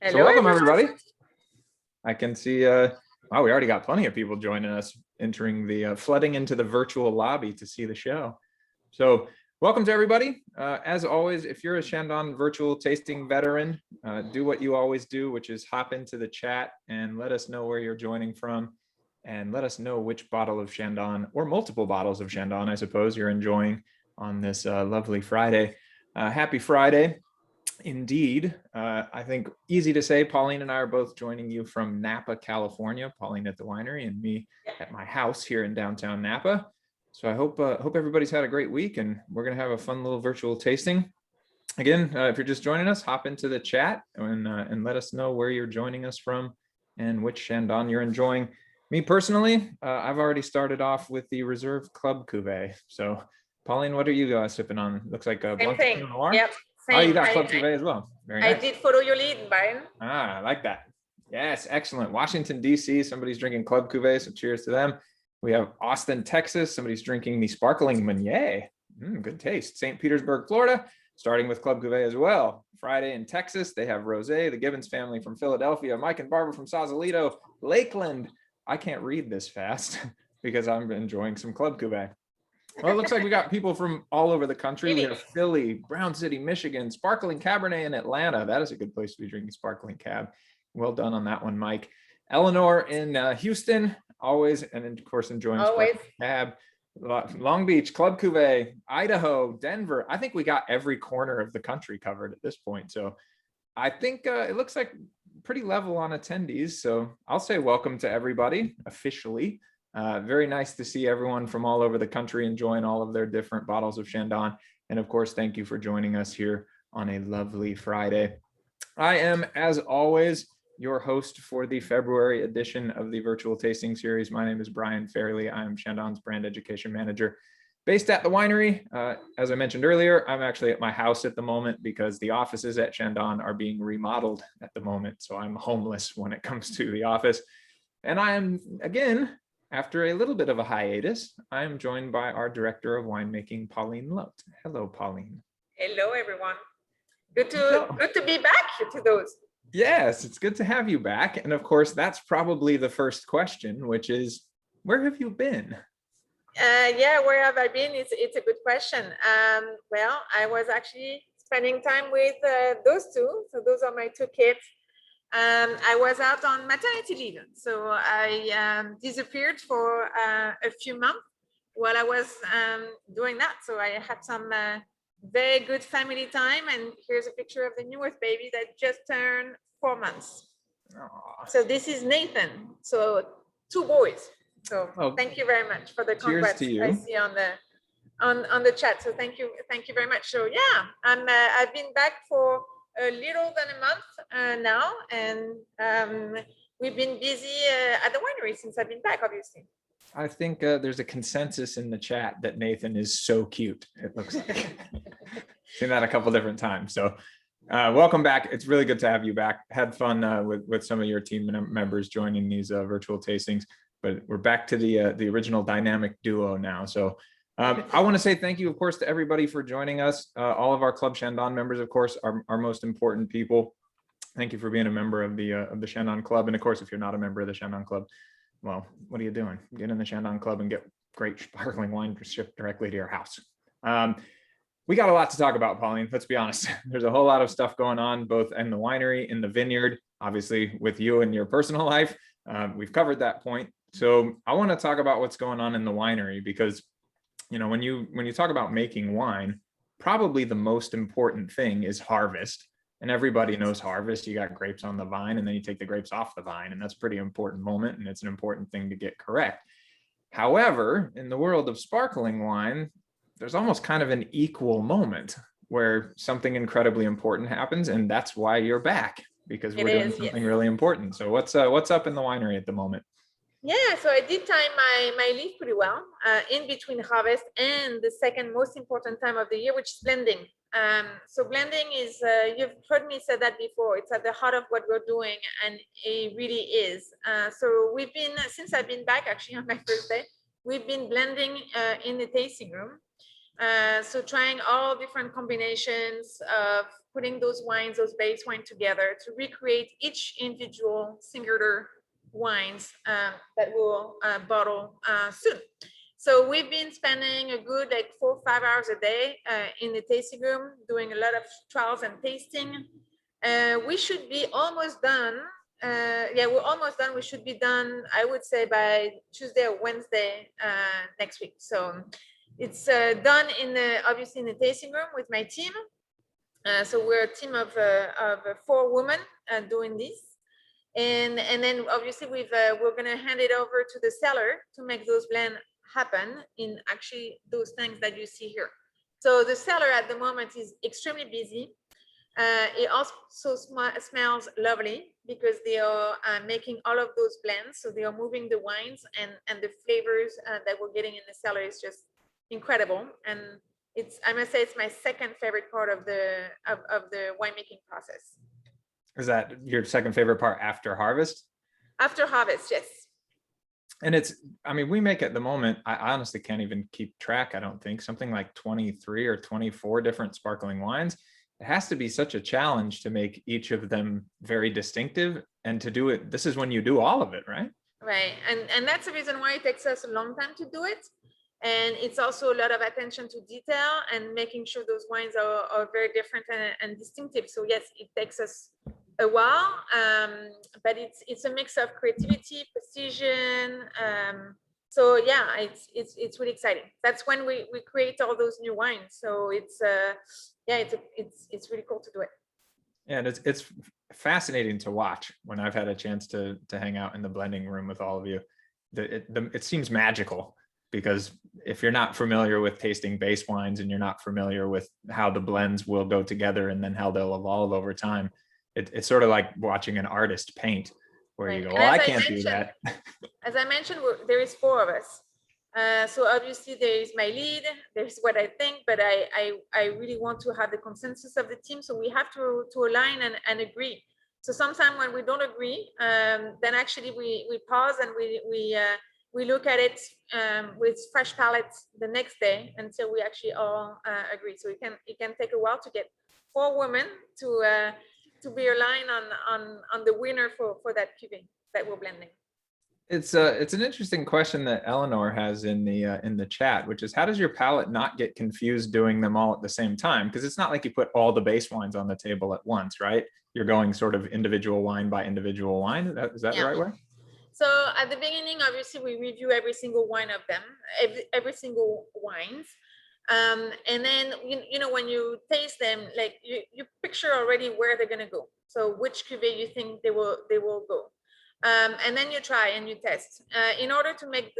So Hello, welcome everyone. everybody. I can see, wow, we already got plenty of people joining us, entering the, flooding into the virtual lobby to see the show. So welcome to everybody. As always, if you're a Chandon virtual tasting veteran, do what you always do, which is hop into the chat and let us know where you're joining from, and let us know which bottle of Chandon, or multiple bottles of Chandon, I suppose, you're enjoying on this lovely Friday. Happy Friday. Indeed. I think easy to say, Pauline and I are both joining you from Napa, California, Pauline at the winery and me at my house here in downtown Napa. So I hope everybody's had a great week, and we're going to have a fun little virtual tasting. Again, if you're just joining us, hop into the chat and let us know where you're joining us from and which Chandon you're enjoying. Me personally, I've already started off with the Reserve Club Cuvee. So Pauline, what are you guys sipping on? Looks like a Same Blanc thing. Pinot Noir. Yep. Oh, you Same. got Club Cuvee as well. Very nice. I did follow your lead, Brian. Ah, I like that. Yes, excellent. Washington, D.C., somebody's drinking Club Cuvee, so cheers to them. We have Austin, Texas. Somebody's drinking the Sparkling Meunier. Good taste. St. Petersburg, Florida, starting with Club Cuvee as well. Friday in Texas, they have Rosé, the Gibbons family from Philadelphia, Mike and Barbara from Sausalito, Lakeland. I can't read this fast because I'm enjoying some Club Cuvee. Well, it looks like we got people from all over the country. We have Philly, Brown City, Michigan, Sparkling Cabernet in Atlanta. That is a good place to be drinking Sparkling Cab. Well done on that one, Mike. Eleanor in Houston, always, and of course enjoying Sparkling Cab. Long Beach, Club Cuvee, Idaho, Denver. I think we got every corner of the country covered at this point. So I think it looks like pretty level on attendees. So I'll say welcome to everybody officially. Very nice to see everyone from all over the country enjoying all of their different bottles of Chandon. And of course, thank you for joining us here on a lovely Friday. I am, as always, your host for the February edition of the virtual tasting series. My name is Brian Fairley. I'm Chandon's brand education manager based at the winery. As I mentioned earlier, I'm actually at my house at the moment because the offices at Chandon are being remodeled at the moment. So I'm homeless when it comes to the office. And I am, again, after a little bit of a hiatus, I am joined by our director of winemaking, Pauline Lote. Hello, Pauline. Hello, everyone. Good to be back to those. Yes, it's good to have you back. And of course, that's probably the first question, which is, where have you been? Yeah, where have I been? It's a good question. Well, I was actually spending time with those two. So those are my two kids. I was out on maternity leave, so I disappeared for a few months while I was doing that. So I had some very good family time, and here's a picture of the newest baby that just turned 4 months. Aww. So this is Nathan. So 2 boys. So thank you very much for the congrats I see on the chat. So thank you very much. So yeah, I've been back for a little than a month now, and we've been busy at the winery since I've been back, obviously. I think there's a consensus in the chat that Nathan is so cute, it looks like. Seen that a couple different times. So welcome back. It's really good to have you back. Had fun with some of your team members joining these virtual tastings, but we're back to the original dynamic duo now. So I want to say thank you, of course, to everybody for joining us. All of our Club Chandon members, of course, are our most important people. Thank you for being a member of the Chandon Club. And of course, if you're not a member of the Chandon Club, well, what are you doing? Get in the Chandon Club and get great sparkling wine shipped directly to your house. We got a lot to talk about, Pauline. Let's be honest. There's a whole lot of stuff going on, both in the winery, in the vineyard, obviously with you and your personal life. We've covered that point. So I want to talk about what's going on in the winery, because you know, when you talk about making wine, probably the most important thing is harvest. And everybody knows harvest. You got grapes on the vine, and then you take the grapes off the vine, and that's a pretty important moment, and it's an important thing to get correct. However, in the world of sparkling wine, there's almost kind of an equal moment where something incredibly important happens, and that's why you're back, because we're doing something really important. So what's up in the winery at the moment? Yeah, so I did time my leaf pretty well in between harvest and the second most important time of the year, which is blending. So blending is, you've heard me say that before, it's at the heart of what we're doing, and it really is. So we've been, since I've been back actually on my first day, we've been blending in the tasting room. So trying all different combinations of putting those wines, those base wine together to recreate each individual singular wines that we'll bottle soon. So we've been spending a good like 4 or 5 hours a day in the tasting room, doing a lot of trials and tasting. We should be almost done. Yeah, we're almost done. We should be done, I would say, by Tuesday or Wednesday next week. So it's done in obviously in the tasting room with my team. So we're a team of 4 women doing this. And then obviously we're going to hand it over to the cellar to make those blends happen in actually those things that you see here. So the cellar at the moment is extremely busy. It also smells lovely because they are making all of those blends. So they are moving the wines, and the flavors that we're getting in the cellar is just incredible. And I must say, it's my second favorite part of the winemaking process. Is that your second favorite part after harvest? After harvest, yes. And I mean, we make at the moment, I honestly can't even keep track. I don't think something like 23 or 24 different sparkling wines. It has to be such a challenge to make each of them very distinctive, and to do it. This is when you do all of it, right? Right. And that's the reason why it takes us a long time to do it. And it's also a lot of attention to detail and making sure those wines are very different and distinctive. So yes, it takes us a while, but it's a mix of creativity, precision. So yeah, it's really exciting. That's when we create all those new wines. So it's really cool to do it. Yeah, and it's fascinating to watch when I've had a chance to hang out in the blending room with all of you. It seems magical, because if you're not familiar with tasting base wines and you're not familiar with how the blends will go together and then how they'll evolve over time, it's sort of like watching an artist paint, where Right. you go, well, I can't do that. As I mentioned, there is 4 of us. So obviously there is my lead, there's what I think, but I really want to have the consensus of the team. So we have to align and agree. So sometimes when we don't agree, then actually we pause and we look at it with fresh palettes the next day until we actually all agree. So it can take a while to get 4 women to be aligned on the winner for that cuvee that we're blending. It's an interesting question that Eleanor has in the chat, which is, how does your palate not get confused doing them all at the same time? Because it's not like you put all the base wines on the table at once, right? You're going sort of individual wine by individual wine. Is that the right way? So at the beginning, obviously, we review every single wine of them, every single wines. And then, you know, when you taste them, like you picture already where they're going to go. So which cuvee you think they will go. And then you try and you test in order to make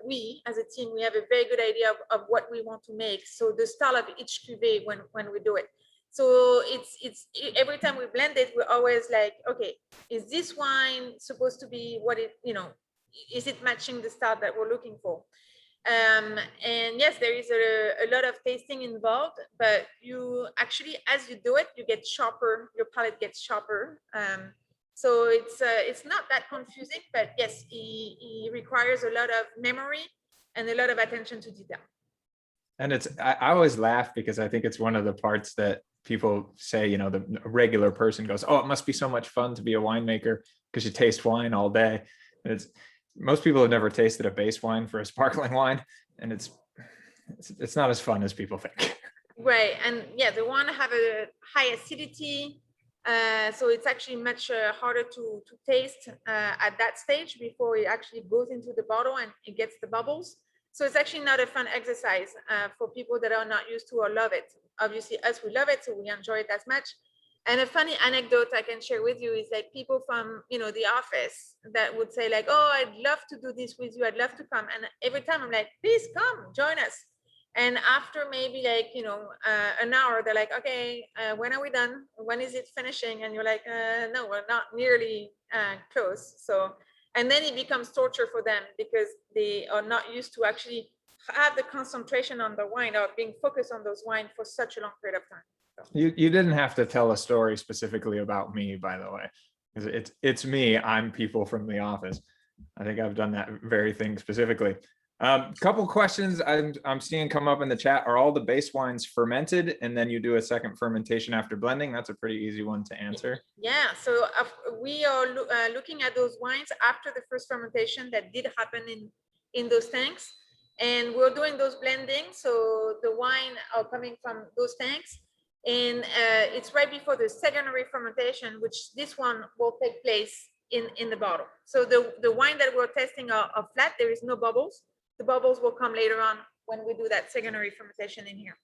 we as a team, we have a very good idea of what we want to make. So the style of each cuvee when we do it. So it's every time we blend it, we're always like, okay, is this wine supposed to be what it, you know, is it matching the style that we're looking for? And yes, there is a lot of tasting involved, but you actually, as you do it, you get sharper, your palate gets sharper. So it's not that confusing, but yes, it requires a lot of memory and a lot of attention to detail. And I always laugh because I think it's one of the parts that people say, you know, the regular person goes, oh, it must be so much fun to be a winemaker because you taste wine all day. And most people have never tasted a base wine for a sparkling wine, and it's not as fun as people think. Right. And yeah, they want to have a high acidity. So it's actually much harder to taste at that stage before it actually goes into the bottle and it gets the bubbles. So it's actually not a fun exercise for people that are not used to or love it. Obviously, us, we love it, so we enjoy it as much. And a funny anecdote I can share with you is like people from, you know, the office that would say like, oh, I'd love to do this with you. I'd love to come. And every time I'm like, please come, join us. And after maybe like, you know, an hour, they're like, okay, when are we done? When is it finishing? And you're like, no, we're not nearly close. So, and then it becomes torture for them because they are not used to actually have the concentration on the wine or being focused on those wine for such a long period of time. So. You didn't have to tell a story specifically about me, by the way, because it's me. I'm people from the office. I think I've done that very thing specifically. Couple questions I'm seeing come up in the chat. Are all the base wines fermented and then you do a second fermentation after blending? That's a pretty easy one to answer. Yeah, so we are looking at those wines after the first fermentation that did happen in those tanks, and we're doing those blending. So the wine are coming from those tanks, and it's right before the secondary fermentation, which this one will take place in the bottle. So the wine that we're testing are flat. There is no bubbles. The bubbles will come later on when we do that secondary fermentation in here.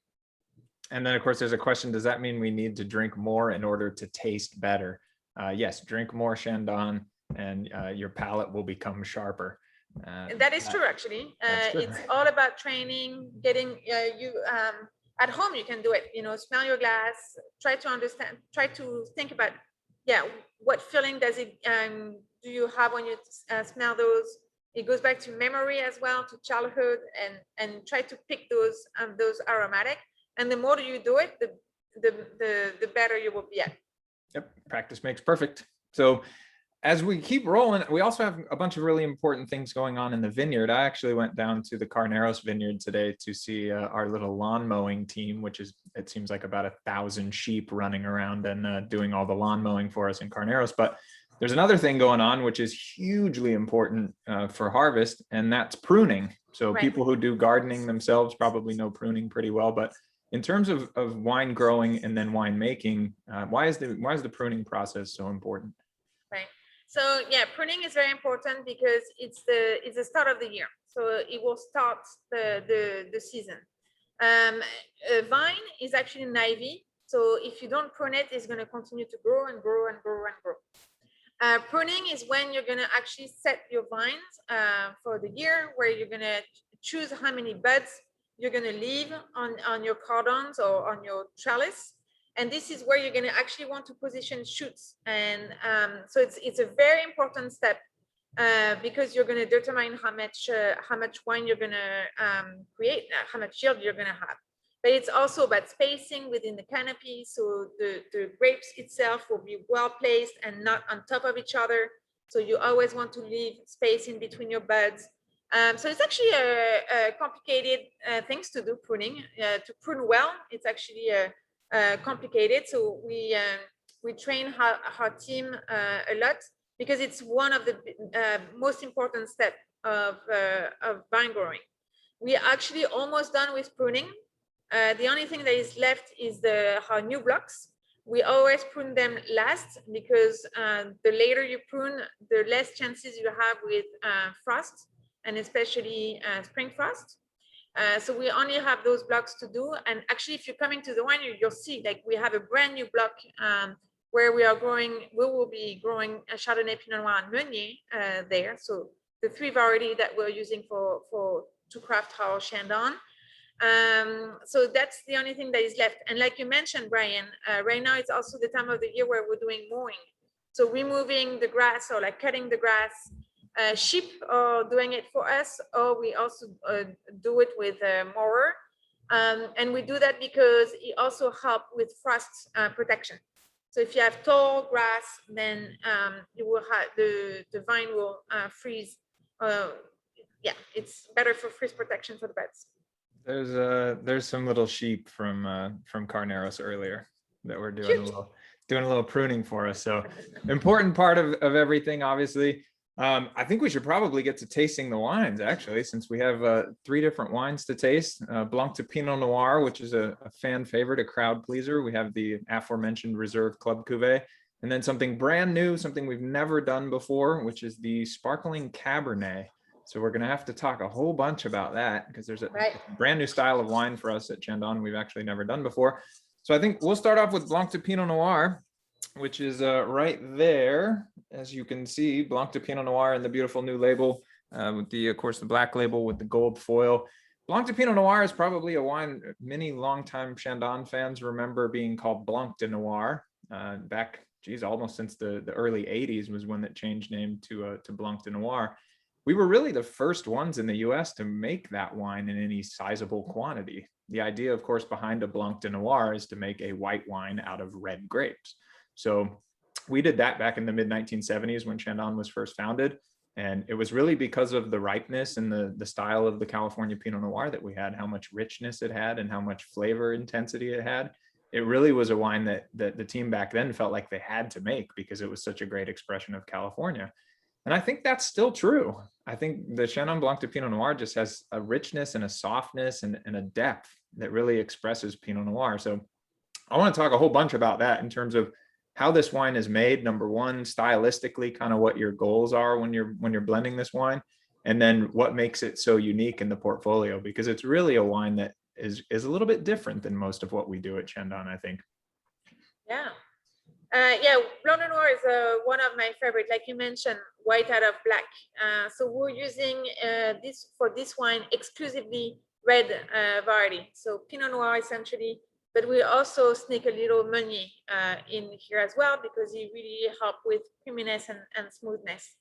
And then, of course, there's a question, does that mean we need to drink more in order to taste better? Yes, drink more Chandon and your palate will become sharper. That is true, actually. True. It's all about training, getting at home, you can do it, smell your glass, try to understand, try to think about, what feeling does it, do you have when you smell those? It goes back to memory as well, to childhood, and try to pick those aromatic. And the more you do it, the better you will be at. Yep, practice makes perfect. So as we keep rolling, we also have a bunch of really important things going on in the vineyard. I actually went down to the Carneros vineyard today to see our little lawn mowing team, which is, it seems like about 1,000 sheep running around and doing all the lawn mowing for us in Carneros. But there's another thing going on, which is hugely important for harvest, and that's pruning. So Right. People who do gardening themselves probably know pruning pretty well, but in terms of wine growing and then wine making, why is the pruning process so important? Right. So yeah, pruning is very important because it's the start of the year. So it will start the season. A vine is actually an ivy. So if you don't prune it, it's going to continue to grow and grow and grow and grow. Pruning is when you're going to actually set your vines for the year, where you're going to choose how many buds you're going to leave on your cordons or on your trellis. And this is where you're going to actually want to position shoots. And so it's a very important step because you're going to determine how much wine you're going to create, how much yield you're going to have. But it's also about spacing within the canopy. So the grapes itself will be well placed and not on top of each other. So you always want to leave space in between your buds. So it's actually a complicated things to do pruning. To prune well, it's actually complicated. So we train our team a lot because it's one of the most important steps of vine growing. We are actually almost done with pruning. The only thing that is left is our new blocks. We always prune them last because the later you prune, the less chances you have with frost, and especially spring frost. So we only have those blocks to do. And actually, if you're coming to the winery, you'll see like we have a brand new block where we will be growing a Chardonnay, Pinot Noir, and Meunier there. So the 3 varieties that we're using to craft our Chandon. So that's the only thing that is left. And like you mentioned, Brian, right now it's also the time of the year where we're doing mowing. So removing the grass or like cutting the grass. Sheep are doing it for us, or we also do it with a mower. And we do that because it also helps with frost protection. So if you have tall grass, then you will have the vine will freeze. It's better for freeze protection for the beds. There's some little sheep from Carneros earlier that we're doing a little pruning for us. So important part of everything, obviously. I think we should probably get to tasting the wines, actually, since we have 3 different wines to taste. Blanc de Pinot Noir, which is a fan favorite, a crowd pleaser. We have the aforementioned Reserve Club Cuvee, and then something brand new, something we've never done before, which is the Sparkling Cabernet. So we're going to have to talk a whole bunch about that because there's a brand new style of wine for us at Chandon we've actually never done before. So I think we'll start off with Blanc de Pinot Noir, which is right there. As you can see, Blanc de Pinot Noir and the beautiful new label with of course, the black label with the gold foil. Blanc de Pinot Noir is probably a wine many longtime Chandon fans remember being called Blanc de Noir back, almost since the early 80s was when it changed name to Blanc de Noir. We were really the first ones in the US to make that wine in any sizable quantity. The idea, of course, behind a Blanc de Noir is to make a white wine out of red grapes. So we did that back in the mid-1970s when Chandon was first founded. And it was really because of the ripeness and the style of the California Pinot Noir that we had, how much richness it had and how much flavor intensity it had. It really was a wine that the team back then felt like they had to make because it was such a great expression of California. And I think that's still true. I think the Chenin Blanc de Pinot Noir just has a richness and a softness and a depth that really expresses Pinot Noir. So I want to talk a whole bunch about that in terms of how this wine is made. Number one, stylistically, kind of what your goals are when you're blending this wine, and then what makes it so unique in the portfolio, because it's really a wine that is a little bit different than most of what we do at Chandon, I think. Yeah. Yeah, Blanc de Noir is one of my favorite, like you mentioned, white out of black. So we're using for this wine exclusively red variety. So Pinot Noir essentially, but we also sneak a little Meunier in here as well because it really helps with creaminess and smoothness.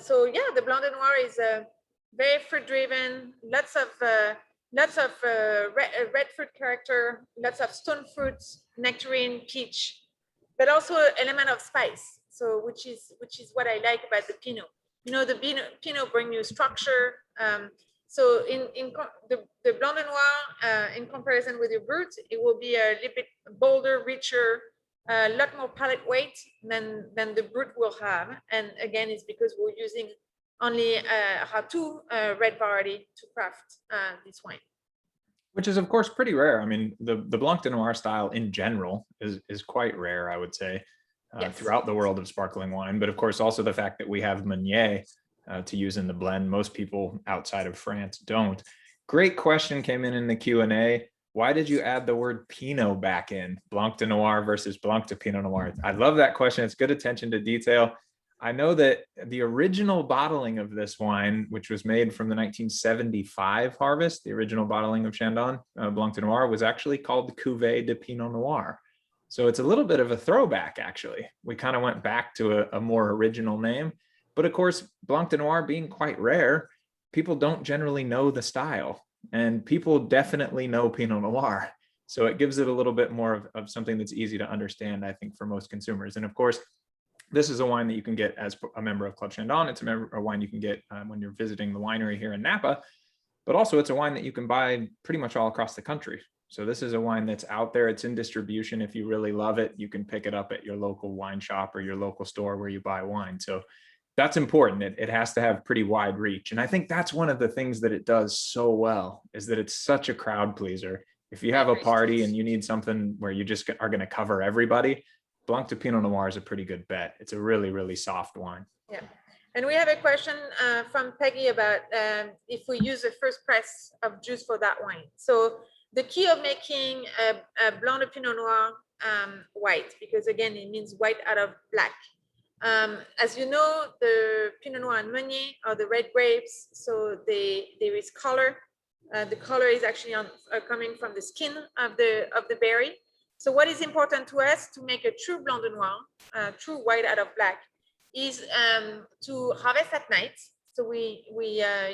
So yeah, the Blanc de Noir is very fruit driven, lots of red fruit character, lots of stone fruits, nectarine, peach, but also element of spice. So which is what I like about the Pinot. You know, the Pinot bring you structure. So the Blanc de Noir, in comparison with your Brut, it will be a little bit bolder, richer, a lot more palate weight than the Brut will have. And again, it's because we're using only Ratou red variety to craft this wine. Which is, of course, pretty rare. I mean, the Blanc de Noir style in general is quite rare, I would say, Yes. throughout the world of sparkling wine. But of course, also the fact that we have Meunier to use in the blend. Most people outside of France don't. Great question came in the Q&A. Why did you add the word Pinot back in? Blanc de Noir versus Blanc de Pinot Noir. I love that question. It's good attention to detail. I know that the original bottling of this wine, which was made from the 1975 harvest, the original bottling of Chandon Blanc de Noir, was actually called the Cuvee de Pinot Noir. So it's a little bit of a throwback, actually. We kind of went back to a more original name. But of course, Blanc de Noir being quite rare, people don't generally know the style. And people definitely know Pinot Noir. So it gives it a little bit more of something that's easy to understand, I think, for most consumers. And of course, this is a wine that you can get as a member of Club Chandon. It's a wine you can get when you're visiting the winery here in Napa, but also it's a wine that you can buy pretty much all across the country. So this is a wine that's out there. It's in distribution. If you really love it, you can pick it up at your local wine shop or your local store where you buy wine. So that's important. It has to have pretty wide reach. And I think that's one of the things that it does so well, is that it's such a crowd pleaser. If you have a party and you need something where you just are going to cover everybody, Blanc de Pinot Noir is a pretty good bet. It's a really, really soft wine. Yeah. And we have a question from Peggy about if we use a first press of juice for that wine. So the key of making a Blanc de Pinot Noir white, because again, it means white out of black. As you know, the Pinot Noir and Meunier are the red grapes, so there is color. The color is actually coming from the skin of the berry. So what is important to us to make a true Blanc de Noir, true white out of black, is to harvest at night. So we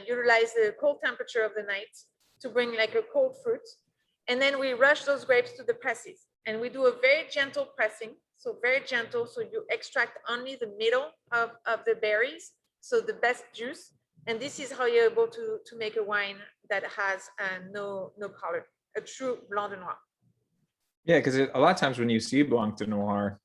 utilize the cold temperature of the night to bring like a cold fruit. And then we rush those grapes to the presses. And we do a very gentle pressing. So very gentle. So you extract only the middle of the berries. So the best juice. And this is how you're able to make a wine that has no color, a true Blanc de Noir. Yeah, because a lot of times when you see Blanc de Noir,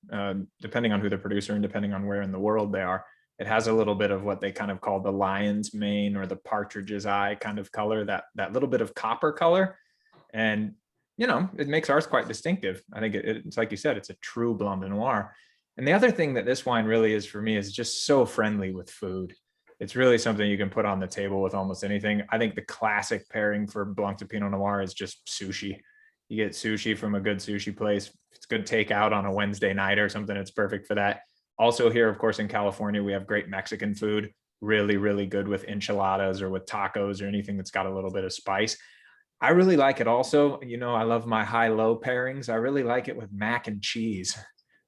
depending on who the producer and depending on where in the world they are, it has a little bit of what they kind of call the lion's mane or the partridge's eye kind of color, that little bit of copper color. And, you know, it makes ours quite distinctive. I think it's like you said, it's a true Blanc de Noir. And the other thing that this wine really is for me is just so friendly with food. It's really something you can put on the table with almost anything. I think the classic pairing for Blanc de Pinot Noir is just sushi. You get sushi from a good sushi place. It's good takeout on a Wednesday night or something. It's perfect for that. Also here, of course, in California, we have great Mexican food, really, really good with enchiladas or with tacos or anything that's got a little bit of spice. I really like it also. You know, I love my high-low pairings. I really like it with mac and cheese.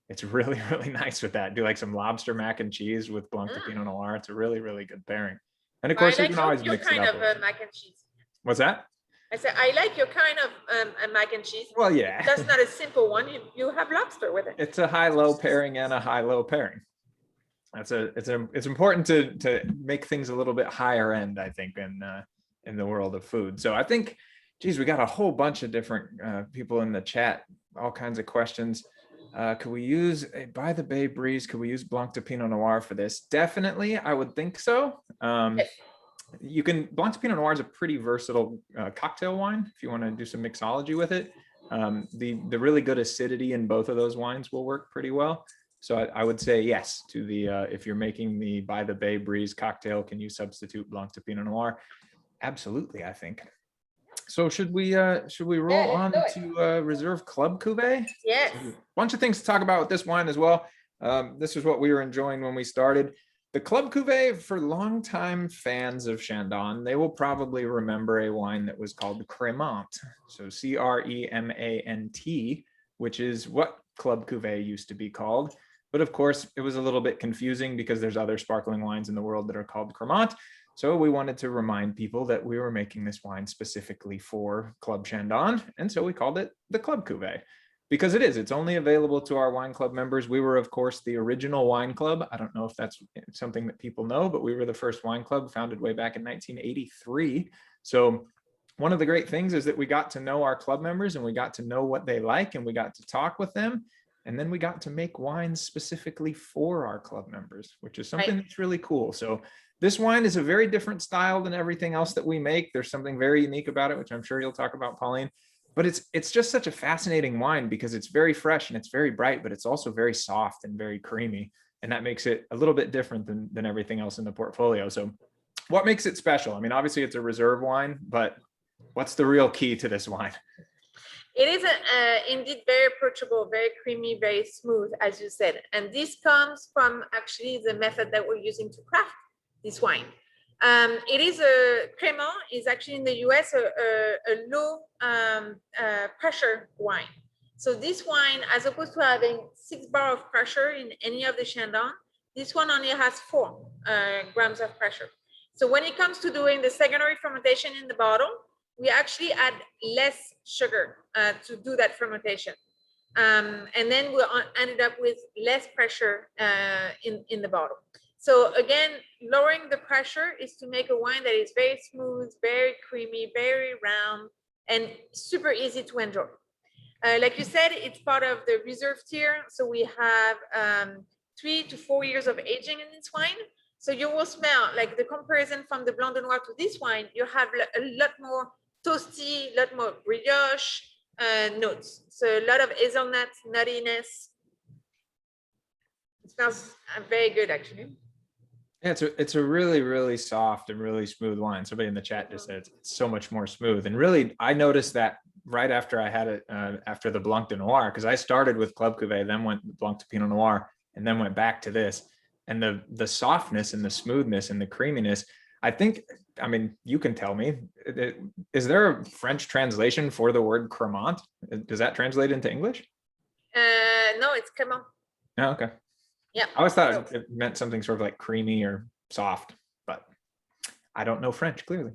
It's really, really nice with that. Do like some lobster mac and cheese with Blanc de Pinot Noir. It's a really, really good pairing. And of course, you can always mix it up. Mac and cheese. What's that? I said, I like your kind of mac and cheese. Well, yeah. That's not a simple one. You have lobster with it. It's a high-low pairing and a high-low pairing. It's important to make things a little bit higher end, I think, in the world of food. So I think, geez, we got a whole bunch of different people in the chat, all kinds of questions. Could we use a by the Bay breeze? Could we use Blanc de Pinot Noir for this? Definitely, I would think so. You can, Blanc de Pinot Noir is a pretty versatile cocktail wine if you want to do some mixology with it. The really good acidity in both of those wines will work pretty well. So I would say yes to the, if you're making the by the Bay breeze cocktail, can you substitute Blanc de Pinot Noir? Absolutely, I think. So should we roll on to Reserve Club Cuvee? Yes. So a bunch of things to talk about with this wine as well. This is what we were enjoying when we started. The Club Cuvée, for longtime fans of Chandon, they will probably remember a wine that was called Cremant. So C-R-E-M-A-N-T, which is what Club Cuvée used to be called. But of course, it was a little bit confusing because there's other sparkling wines in the world that are called Cremant. So we wanted to remind people that we were making this wine specifically for Club Chandon. And so we called it the Club Cuvée. Because it's only available to our wine club members. We were, of course, the original wine club. I don't know if that's something that people know, but we were the first wine club founded way back in 1983. So one of the great things is that we got to know our club members and we got to know what they like and we got to talk with them. And then we got to make wines specifically for our club members, which is something that's really cool. So this wine is a very different style than everything else that we make. There's something very unique about it, which I'm sure you'll talk about, Pauline. But it's just such a fascinating wine because it's very fresh and it's very bright, but it's also very soft and very creamy. And that makes it a little bit different than everything else in the portfolio. So what makes it special? I mean, obviously it's a reserve wine, but what's the real key to this wine? It is indeed very approachable, very creamy, very smooth, as you said. And this comes from actually the method that we're using to craft this wine. It is Cremant is actually in the US a low pressure wine. So this wine, as opposed to having 6 bar of pressure in any of the Chandon, this one only has 4 grams of pressure. So when it comes to doing the secondary fermentation in the bottle, we actually add less sugar to do that fermentation. And then we ended up with less pressure in the bottle. So again, lowering the pressure is to make a wine that is very smooth, very creamy, very round, and super easy to enjoy. Like you said, it's part of the reserve tier. So we have 3 to 4 years of aging in this wine. So you will smell, like the comparison from the Blanc de Noir to this wine, you have a lot more toasty, a lot more brioche notes. So a lot of hazelnuts, nuttiness. It smells very good, actually. Yeah, it's a really, really soft and really smooth wine. Somebody in the chat just said it's so much more smooth. And really, I noticed that right after I had it, after the Blanc de Noir, because I started with Club Cuvée, then went Blanc de Pinot Noir, and then went back to this. And the softness and the smoothness and the creaminess, I think, I mean, you can tell me, is there a French translation for the word Cremant? Does that translate into English? No, it's Cremant. Oh, okay. Yeah. I always thought it meant something sort of like creamy or soft, but I don't know French, clearly.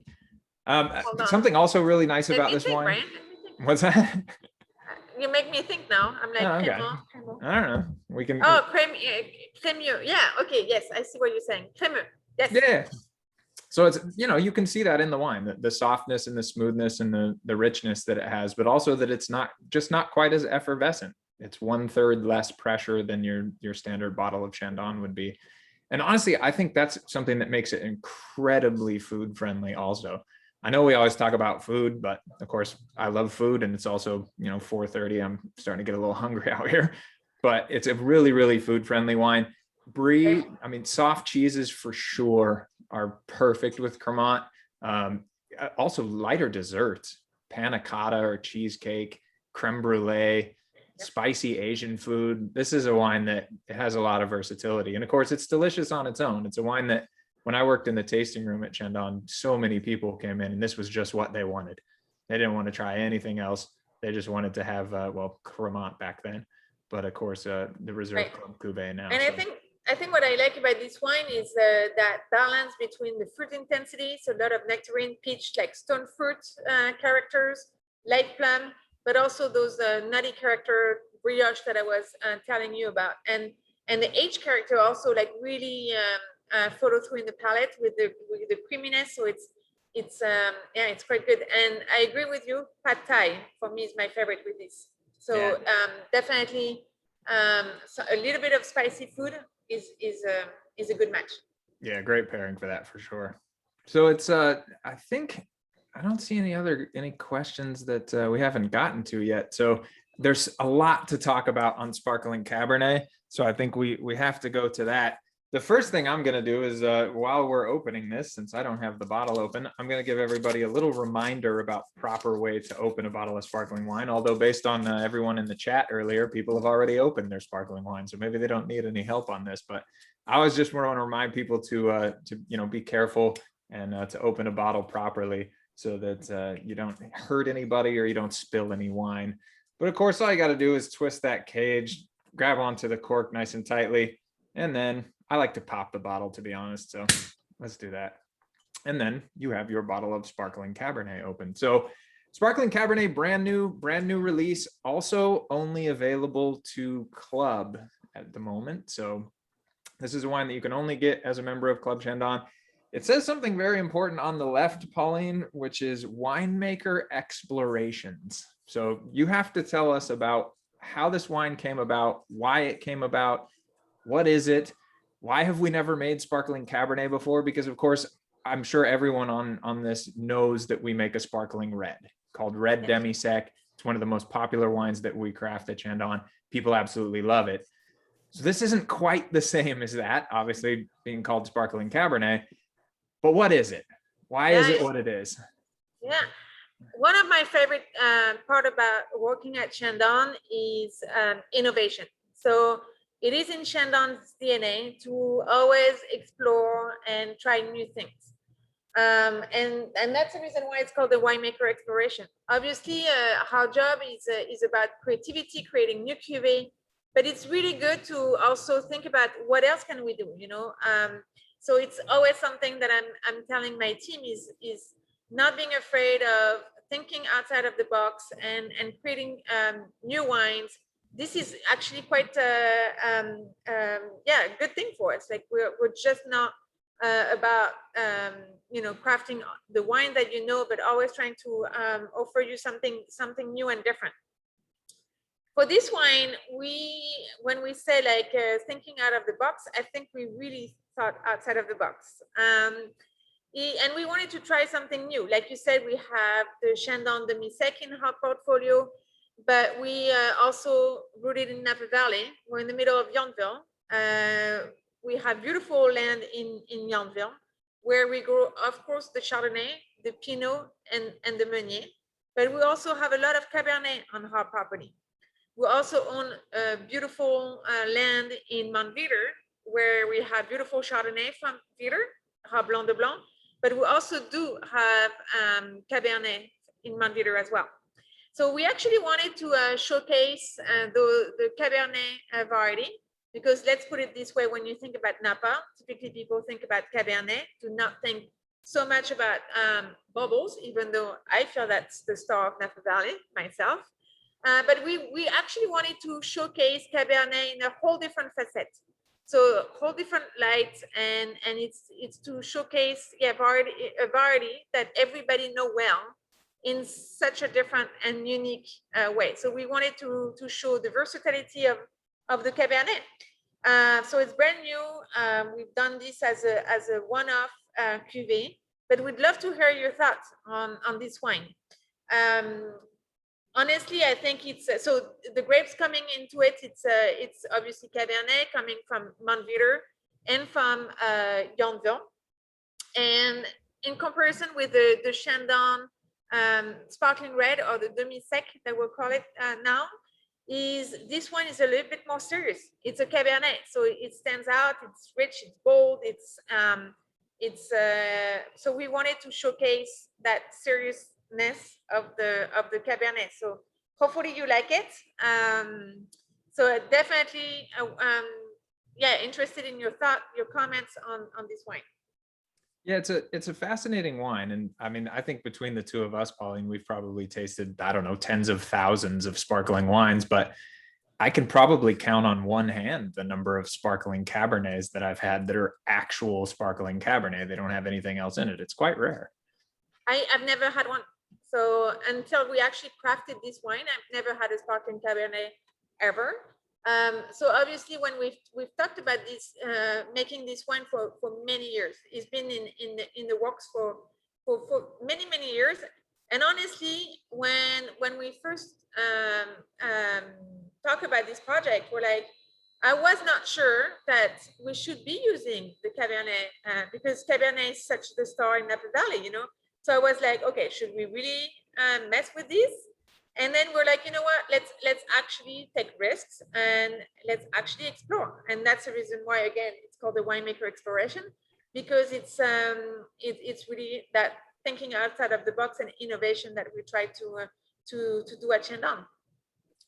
Something also really nice about this wine. Brand. What's that? You make me think now. I'm like, okay. Cremant. I don't know. We can. Oh, crémeux. Yeah. Okay. Yes, I see what you're saying. Crémeux. Yes. Yeah. So it's, you can see that in the wine, the softness and the smoothness and the richness that it has, but also that it's not quite as effervescent. It's 1/3 less pressure than your standard bottle of Chandon would be. And honestly, I think that's something that makes it incredibly food friendly also. I know we always talk about food, but of course I love food, and it's also, 4:30. I'm starting to get a little hungry out here, but it's a really, really food friendly wine. Brie, I mean, soft cheeses for sure are perfect with Cremant. Also lighter desserts, panna cotta or cheesecake, creme brulee, spicy Asian food. This is a wine that has a lot of versatility. And of course, it's delicious on its own. It's a wine that when I worked in the tasting room at Chandon, so many people came in and this was just what they wanted. They didn't want to try anything else. They just wanted to have, Cremant back then. But of course, the Reserve Club Cuvée now. And I think what I like about this wine is that balance between the fruit intensity, so a lot of nectarine, peach, like stone fruit characters, light plum, but also those nutty character brioche that I was telling you about. And and the age character also like really follow through in the palate with the creaminess. So it's yeah, it's quite good. And I agree with you. Pad Thai for me is my favorite with this. So Yeah. definitely so a little bit of spicy food is a good match. Yeah, great pairing for that for sure. So it's I think I don't see any questions that we haven't gotten to yet. So there's a lot to talk about on Sparkling Cabernet. So I think we have to go to that. The first thing I'm going to do is while we're opening this, since I don't have the bottle open, I'm going to give everybody a little reminder about proper way to open a bottle of sparkling wine. Although based on everyone in the chat earlier, people have already opened their sparkling wine, so maybe they don't need any help on this. But I was just want to remind people to be careful and to open a bottle properly so that you don't hurt anybody or you don't spill any wine. But of course, all you got to do is twist that cage, grab onto the cork nice and tightly, and then I like to pop the bottle, to be honest. So let's do that. And then you have your bottle of Sparkling Cabernet open. So Sparkling Cabernet, brand new release, also only available to Club at the moment. So this is a wine that you can only get as a member of Club Chandon. It says something very important on the left, Pauline, which is winemaker explorations. So you have to tell us about how this wine came about, why it came about, what is it, why have we never made Sparkling Cabernet before? Because of course, I'm sure everyone on this knows that we make a sparkling red called Red Demi-Sec. It's one of the most popular wines that we craft at Chandon. People absolutely love it. So this isn't quite the same as that, obviously being called Sparkling Cabernet. But what is it? Why is it what it is? Yeah. One of my favorite part about working at Chandon is innovation. So it is in Chandon's DNA to always explore and try new things. And that's the reason why it's called the winemaker exploration. Obviously, our job is about creativity, creating new cuvee, but it's really good to also think about what else can we do, so it's always something that I'm telling my team is not being afraid of thinking outside of the box and creating new wines. This is actually quite a good thing for us. Like we're just not about crafting the wine that but always trying to offer you something new and different. For this wine, when we say like thinking out of the box, I think we really thought outside of the box. And we wanted to try something new. Like you said, we have the Chandon Demi-Sec in our portfolio, but we also rooted in Napa Valley. We're in the middle of Yountville. We have beautiful land in Yountville, where we grow, of course, the Chardonnay, the Pinot, and the Meunier. But we also have a lot of Cabernet on our property. We also own a beautiful land in Montveeder, where we have beautiful Chardonnay from Veeder, Blanc de Blanc, but we also do have Cabernet in Montveeder as well. So we actually wanted to showcase the Cabernet variety, because let's put it this way, when you think about Napa, typically people think about Cabernet, do not think so much about bubbles, even though I feel that's the star of Napa Valley myself. But we actually wanted to showcase Cabernet in a whole different facet. So a whole different light, and it's to showcase a variety that everybody know well in such a different and unique way. So we wanted to show the versatility of the Cabernet. So it's brand new. We've done this as a one-off cuvee, but we'd love to hear your thoughts on this wine. Honestly, I think it's so the grapes coming into it. It's obviously Cabernet coming from Montveeder and from Yountville, and in comparison with the Chandon sparkling red, or the demi-sec that we'll call it now, is this one is a little bit more serious. It's a Cabernet, so it stands out. It's rich. It's bold. So we wanted to showcase that seriousness of the Cabernet. So hopefully you like it. So definitely, interested in your comments on this wine. Yeah, it's a fascinating wine. And I mean, I think between the two of us, Pauline, we've probably tasted, I don't know, tens of thousands of sparkling wines, but I can probably count on one hand the number of sparkling Cabernets that I've had that are actual sparkling Cabernet. They don't have anything else in it. It's quite rare. I've never had one. So until we actually crafted this wine, I've never had a sparkling Cabernet ever. So obviously, when we've talked about this, making this wine for many years, it's been in the works for many years. And honestly, when we first talk about this project, we're like, I was not sure that we should be using the Cabernet because Cabernet is such the star in Napa Valley, you know. So I was like, okay, should we really mess with this? And then we're like, you know what? Let's actually take risks and let's actually explore. And that's the reason why, again, it's called the winemaker exploration, because it's really that thinking outside of the box and innovation that we try to do at Chandon.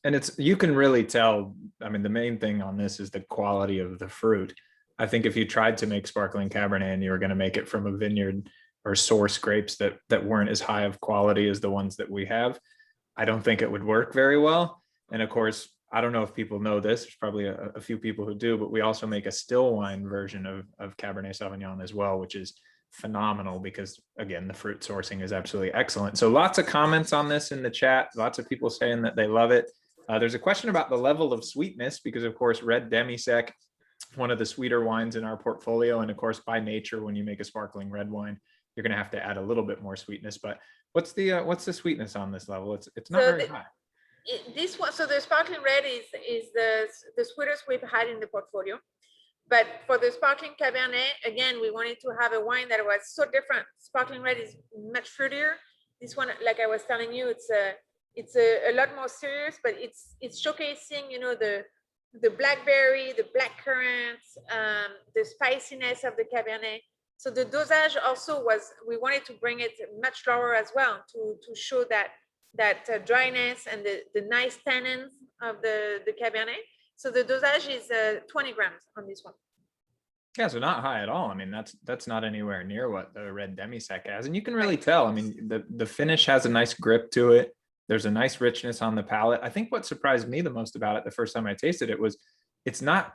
And you can really tell. I mean, the main thing on this is the quality of the fruit. I think if you tried to make sparkling Cabernet and you were going to make it from a vineyard or source grapes that weren't as high of quality as the ones that we have, I don't think it would work very well. And of course, I don't know if people know this, there's probably a few people who do, but we also make a still wine version of Cabernet Sauvignon as well, which is phenomenal because, again, the fruit sourcing is absolutely excellent. So lots of comments on this in the chat, lots of people saying that they love it. There's a question about the level of sweetness because, of course, red demi-sec, one of the sweeter wines in our portfolio. And of course, by nature, when you make a sparkling red wine, you're going to have to add a little bit more sweetness. But what's the sweetness on this level? It's not very high. This one, so the sparkling red is the sweetest we've had in the portfolio. But for the sparkling Cabernet, again, we wanted to have a wine that was so different. Sparkling red is much fruitier. This one, like I was telling you, it's a lot more serious, but it's showcasing, you know, the blackberry, the blackcurrant, the spiciness of the Cabernet. So the dosage also we wanted to bring it much lower as well to show that dryness and the nice tannins of the Cabernet. So the dosage is 20 grams on this one. Yeah, so not high at all. I mean, that's not anywhere near what the red demi-sec has. And you can really tell, I mean, the finish has a nice grip to it. There's a nice richness on the palate. I think what surprised me the most about it the first time I tasted it was it's not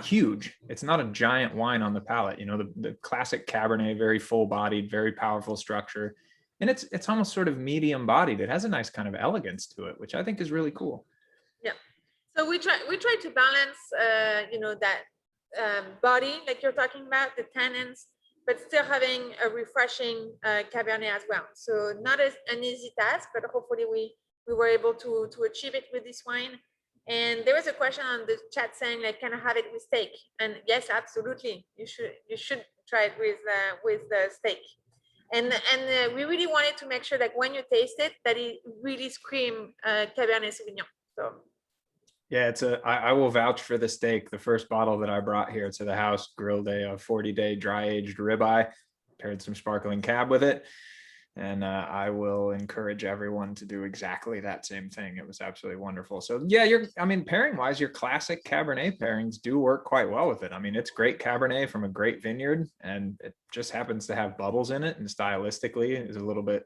huge. It's not a giant wine on the palate. You know, the classic Cabernet, very full bodied, very powerful structure. And it's almost sort of medium bodied. It has a nice kind of elegance to it, which I think is really cool. Yeah. So we try to balance, you know, that body, like you're talking about, the tannins, but still having a refreshing Cabernet as well. So not an easy task, but hopefully we were able to achieve it with this wine. And there was a question on the chat saying, like, can I have it with steak? And yes, absolutely. You should try it with the steak. And we really wanted to make sure that when you taste it, that it really scream Cabernet Sauvignon. So. Yeah, I will vouch for the steak. The first bottle that I brought here to the house, grilled a 40-day dry-aged ribeye, paired some sparkling cab with it. And I will encourage everyone to do exactly that same thing. It was absolutely wonderful. So yeah, pairing wise, your classic Cabernet pairings do work quite well with it. I mean, it's great Cabernet from a great vineyard, and it just happens to have bubbles in it, and stylistically is a little bit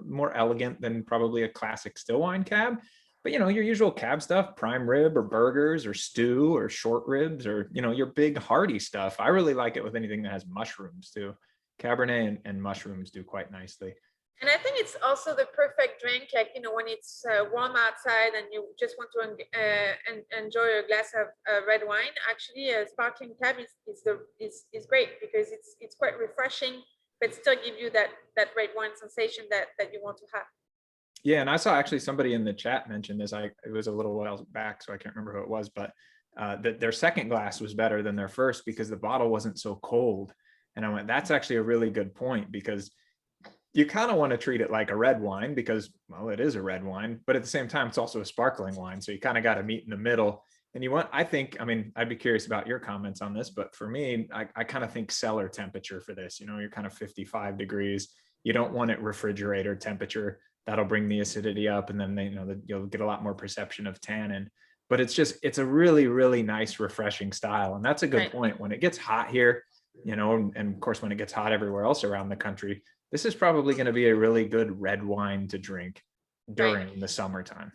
more elegant than probably a classic still wine cab. But, you know, your usual cab stuff, prime rib or burgers or stew or short ribs or, you know, your big hearty stuff. I really like it with anything that has mushrooms too. Cabernet and mushrooms do quite nicely. And I think it's also the perfect drink, like, you know, when it's warm outside and you just want to enjoy a glass of red wine. Actually, a sparkling cab is great because it's quite refreshing, but still give you that red wine sensation that you want to have. Yeah, and I saw actually somebody in the chat mention this. It was a little while back, so I can't remember who it was, but that their second glass was better than their first because the bottle wasn't so cold. And I went, that's actually a really good point, because you kind of want to treat it like a red wine because, well, it is a red wine, but at the same time, it's also a sparkling wine. So you kind of got to meet in the middle. And I'd be curious about your comments on this, but for me, I kind of think cellar temperature for this. You know, you're kind of 55 degrees. You don't want it refrigerator temperature. That'll bring the acidity up, and then you'll get a lot more perception of tannin. But it's a really, really nice, refreshing style. And that's a good point. When it gets hot here, you know, and of course, when it gets hot everywhere else around the country, this is probably going to be a really good red wine to drink during the summertime.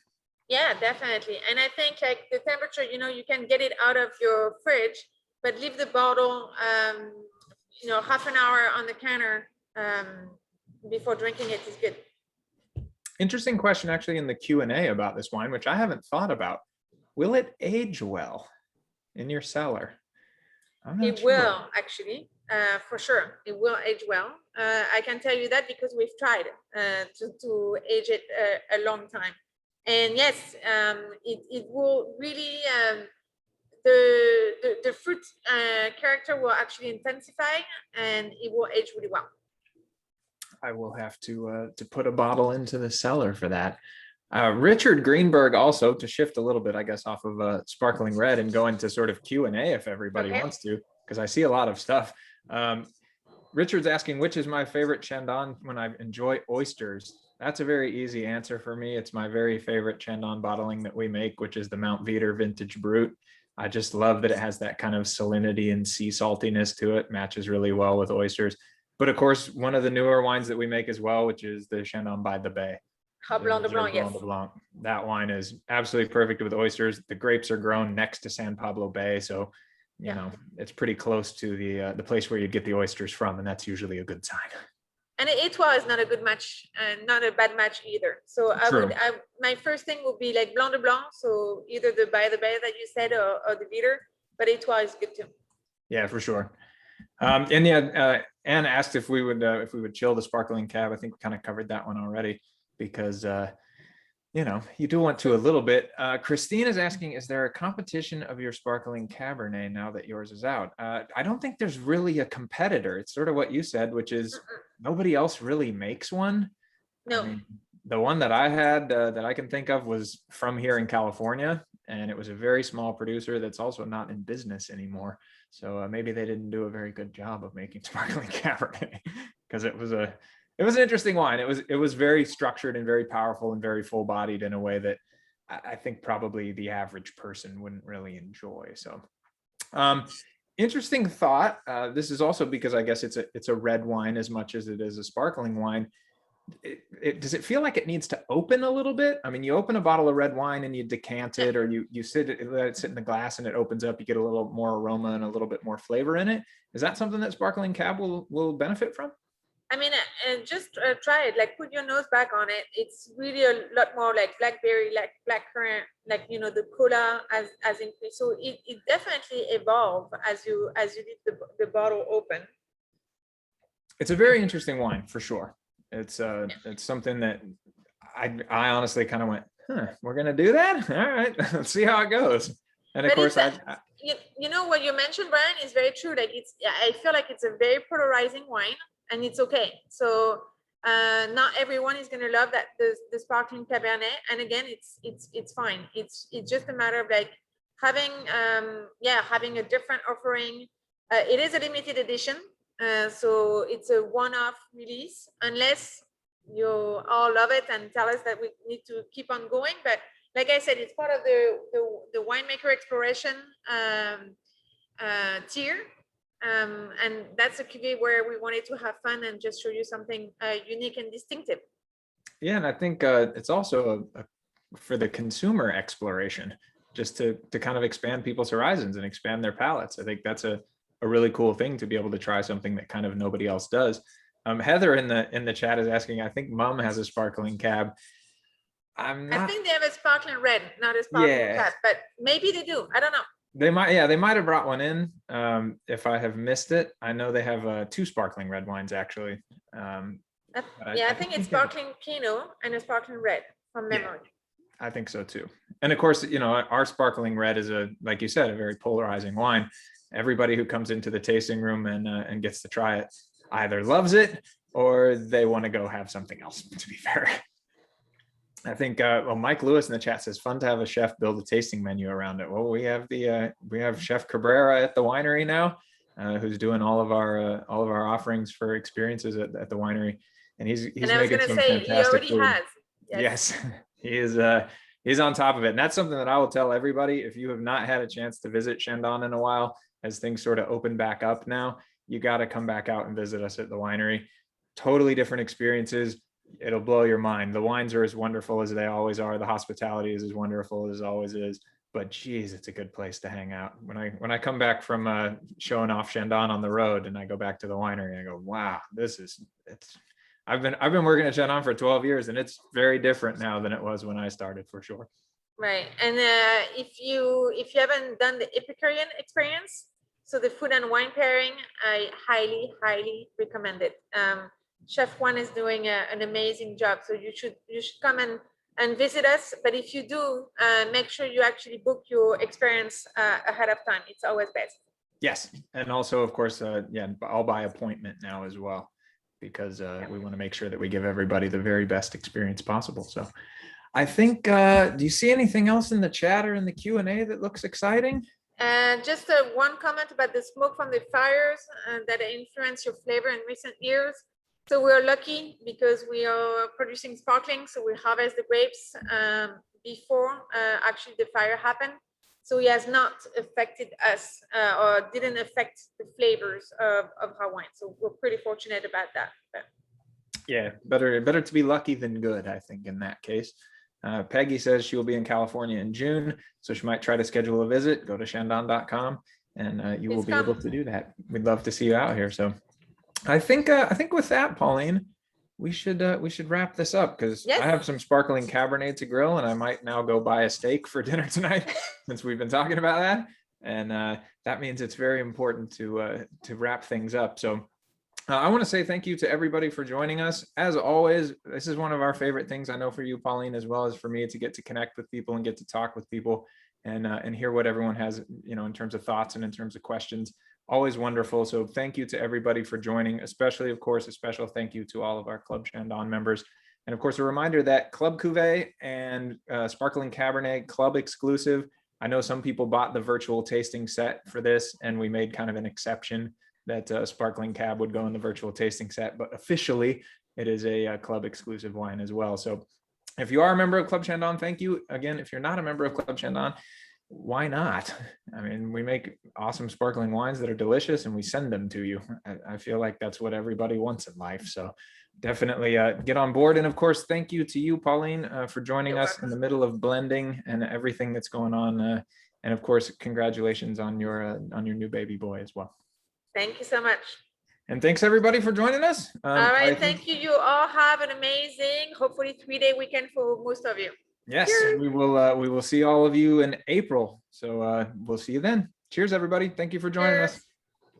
Yeah, definitely. And I think like the temperature, you can get it out of your fridge, but leave the bottle, half an hour on the counter before drinking it is good. Interesting question actually in the Q&A about this wine, which I haven't thought about. Will it age well in your cellar? I'm not It sure. will actually, for sure. It will age well. I can tell you that because we've tried to age it a long time. And yes, it will really, the fruit character will actually intensify and it will age really well. I will have to put a bottle into the cellar for that. Richard Greenberg also, to shift a little bit, I guess, off of Sparkling Red and go into sort of Q&A if everybody wants to, because I see a lot of stuff. Richard's asking, which is my favorite Chandon when I enjoy oysters? That's a very easy answer for me. It's my very favorite Chandon bottling that we make, which is the Mount Veeder Vintage Brut. I just love that it has that kind of salinity and sea saltiness to it, matches really well with oysters. But of course, one of the newer wines that we make as well, which is the Chandon by the Bay. Blanc de Blanc, yes. Blanc. That wine is absolutely perfect with oysters. The grapes are grown next to San Pablo Bay, so you know it's pretty close to the place where you get the oysters from, and that's usually a good sign. And Etoile is not a good match, and not a bad match either. So my first thing would be like Blanc de Blanc, so either the by the Bay that you said or the Veeder, but Etoile is good too. Yeah, for sure. And yeah, Anne asked if we would chill the Sparkling Cab. I think we kind of covered that one already, because you do want to a little bit. Christine is asking, is there a competition of your Sparkling Cabernet now that yours is out? I don't think there's really a competitor. It's sort of what you said, which is nobody else really makes one. No. I mean, the one that I had that I can think of was from here in California, and it was a very small producer that's also not in business anymore. So maybe they didn't do a very good job of making Sparkling Cabernet, because it was an interesting wine. It was very structured and very powerful and very full bodied in a way that I think probably the average person wouldn't really enjoy. So interesting thought. This is also because I guess it's a red wine as much as it is a sparkling wine. Does it feel like it needs to open a little bit? I mean, you open a bottle of red wine and you decant it, or you let it sit in the glass and it opens up, you get a little more aroma and a little bit more flavor in it. Is that something that Sparkling Cab will benefit from? I mean, just try it, like put your nose back on it. It's really a lot more like blackberry, like blackcurrant, like, the cola as increased. So it definitely evolve as you leave the bottle open. It's a very interesting wine for sure. It's something that I honestly kind of went, we're going to do that. All right, let's see how it goes. And of course, what you mentioned, Brian, is very true. Like I feel like it's a very polarizing wine, and it's okay. So not everyone is going to love that the Sparkling Cabernet. And again, it's fine. It's just a matter of like having a different offering. It is a limited edition. So it's a one-off release, unless you all love it and tell us that we need to keep on going. But like I said, it's part of the winemaker exploration tier. And that's a cuvee where we wanted to have fun and just show you something unique and distinctive. Yeah, and I think it's also for the consumer exploration, just to kind of expand people's horizons and expand their palates. I think that's a really cool thing to be able to try something that kind of nobody else does. Heather in the chat is asking, I think Mom has a Sparkling Cab. I think they have a Sparkling Red, not a Sparkling Cab, but maybe they do. I don't know. They might have brought one in. If I have missed it, I know they have 2 Sparkling Red wines actually. I think it's Sparkling Pinot and a Sparkling Red from memory. Yeah, I think so too. And of course, our Sparkling Red is like you said, a very polarizing wine. Everybody who comes into the tasting room and gets to try it either loves it or they want to go have something else, to be fair. I think Mike Lewis in the chat says fun to have a chef build a tasting menu around it. Well, we have Chef Cabrera at the winery now, who's doing all of our offerings for experiences at the winery, and he's making some fantastic food. Has. Yes, he is. He's on top of it, and that's something that I will tell everybody. If you have not had a chance to visit Chandon in a while, as things sort of open back up now, you got to come back out and visit us at the winery. Totally different experiences. It'll blow your mind. The wines are as wonderful as they always are. The hospitality is as wonderful as always is. But geez, it's a good place to hang out. When I come back from showing off Chandon on the road, and I go back to the winery, and I go, wow, I've been working at Chandon for 12 years, and it's very different now than it was when I started, for sure. Right. And if you haven't done the Epicurean experience, so the food and wine pairing, I highly recommend it. Chef Juan is doing an amazing job. So you should come and visit us. But if you do, make sure you actually book your experience ahead of time. It's always best. Yes. And also, of course, I'll by appointment now as well, because we want to make sure that we give everybody the very best experience possible. So I think, do you see anything else in the chat or in the Q&A that looks exciting? Just one comment about the smoke from the fires that influence your flavor in recent years. So we're lucky because we are producing sparkling. So we harvest the grapes before actually the fire happened. So it has not affected us or didn't affect the flavors of our wine. So we're pretty fortunate about that. But. Yeah, better to be lucky than good, I think, in that case. Peggy says she will be in California in June, so she might try to schedule a visit. Go to chandon.com and you will be able to do that. We'd love to see you out here. So I think with that, Pauline, we should wrap this up, because I have some sparkling Cabernet to grill, and I might now go buy a steak for dinner tonight since we've been talking about that. And that means it's very important to wrap things up. So I want to say thank you to everybody for joining us. As always, this is one of our favorite things, I know, for you, Pauline, as well as for me, to get to connect with people and get to talk with people and hear what everyone has, in terms of thoughts and in terms of questions. Always wonderful. So thank you to everybody for joining, especially, of course, a special thank you to all of our Club Chandon members. And of course, a reminder that Club Cuvee and Sparkling Cabernet Club exclusive. I know some people bought the virtual tasting set for this, and we made kind of an exception that Sparkling Cab would go in the virtual tasting set, but officially it is a club exclusive wine as well. So if you are a member of Club Chandon, thank you. Again, if you're not a member of Club Chandon, why not? I mean, we make awesome sparkling wines that are delicious, and we send them to you. I feel like that's what everybody wants in life. So definitely get on board. And of course, thank you to you, Pauline, for joining us in the middle of blending and everything that's going on. And of course, congratulations on your new baby boy as well. Thank you so much. And thanks everybody for joining us. All right, thank you. You all have an amazing, hopefully 3-day weekend for most of you. Yes, we will see all of you in April. So we'll see you then. Cheers, everybody. Thank you for joining us.